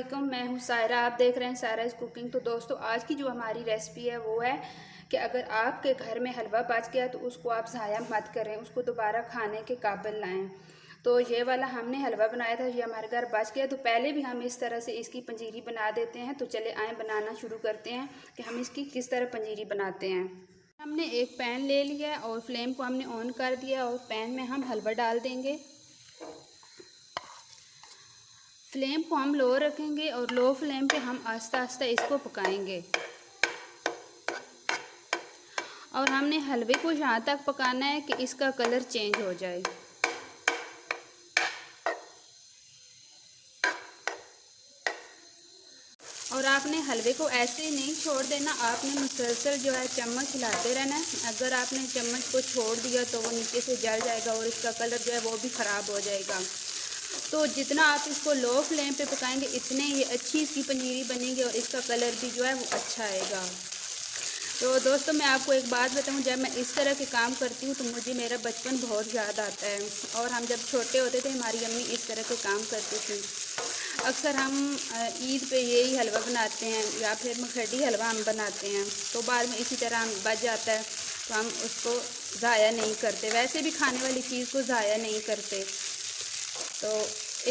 वालेकुम, मैं हूँ सायरा। आप देख रहे हैं सायराज कुकिंग। तो दोस्तों, आज की जो हमारी रेसिपी है वो है कि अगर आपके घर में हलवा बच गया तो उसको आप ज़ाया मत करें, उसको दोबारा खाने के काबिल लाएं। तो ये वाला हमने हलवा बनाया था, ये हमारे घर बच गया। तो पहले भी हम इस तरह से इसकी पंजीरी बना देते हैं। तो चले आए बनाना शुरू करते हैं कि हम इसकी किस तरह पंजीरी बनाते हैं। हमने एक पैन ले लिया और फ्लेम को हमने ऑन कर दिया और पैन में हम हलवा डाल देंगे। फ्लेम को हम लो रखेंगे और लो फ्लेम पे हम आस्ता आस्ता इसको पकाएंगे। और हमने हलवे को यहाँ तक पकाना है कि इसका कलर चेंज हो जाए। और आपने हलवे को ऐसे ही नहीं छोड़ देना, आपने मुसलसल जो है चम्मच हिलाते रहना है। अगर आपने चम्मच को छोड़ दिया तो वो नीचे से जल जाएगा और इसका कलर जो है वो भी ख़राब हो जाएगा। तो जितना आप इसको लो फ्लेम पे पकाएंगे इतने ये अच्छी इसकी पनीरी बनेगी और इसका कलर भी जो है वो अच्छा आएगा। तो दोस्तों, मैं आपको एक बात बताऊं, जब मैं इस तरह के काम करती हूं तो मुझे मेरा बचपन बहुत याद आता है। और हम जब छोटे होते थे हमारी अम्मी इस तरह के काम करती थी। अक्सर हम ईद पे यही हलवा बनाते हैं या फिर मखडी हलवा हम बनाते हैं। तो बाद में इसी तरह हम बच जाता है तो हम उसको ज़ाया नहीं करते। वैसे भी खाने वाली चीज़ को ज़ाया नहीं करते। तो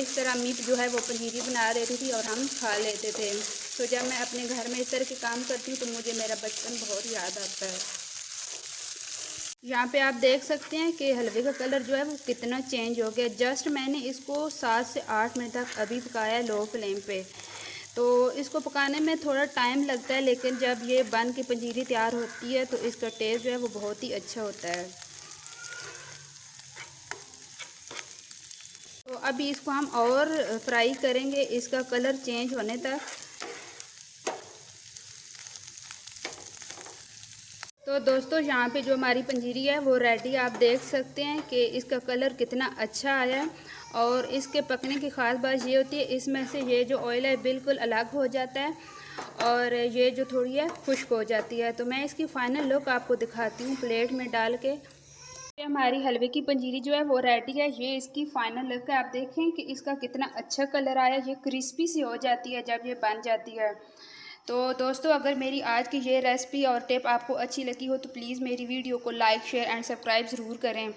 इस तरह अम्मी जो है वो पनीरी बना देती थी और हम खा लेते थे। तो जब मैं अपने घर में इस तरह के काम करती हूँ तो मुझे मेरा बचपन बहुत याद आता है। यहाँ पे आप देख सकते हैं कि हलवे का कलर जो है वो कितना चेंज हो गया। जस्ट मैंने इसको 7 से 8 मिनट तक अभी पकाया लो फ्लेम पे। तो इसको पकाने में थोड़ा टाइम लगता है, लेकिन जब ये बन के पंजीरी तैयार होती है तो इसका टेस्ट जो है वो बहुत ही अच्छा होता है। तो अभी इसको हम और फ्राई करेंगे इसका कलर चेंज होने तक। तो दोस्तों, यहाँ पे जो हमारी पंजीरी है वो रेडी, आप देख सकते हैं कि इसका कलर कितना अच्छा आया है। और इसके पकने की ख़ास बात ये होती है, इसमें से ये जो ऑयल है बिल्कुल अलग हो जाता है और ये जो थोड़ी है खुश्क हो जाती है। तो मैं इसकी फ़ाइनल लुक आपको दिखाती हूँ प्लेट में डाल के। ये हमारी हलवे की पंजीरी जो है वो रेडी है। ये इसकी फाइनल लुक है। आप देखें कि इसका कितना अच्छा कलर आया। ये क्रिस्पी सी हो जाती है जब ये बन जाती है। तो दोस्तों, अगर मेरी आज की ये रेसिपी और टिप आपको अच्छी लगी हो तो प्लीज़ मेरी वीडियो को लाइक शेयर एंड सब्सक्राइब ज़रूर करें।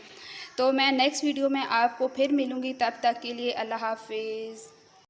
तो मैं नेक्स्ट वीडियो में आपको फिर मिलूँगी, तब तक के लिए अल्लाह हाफिज़।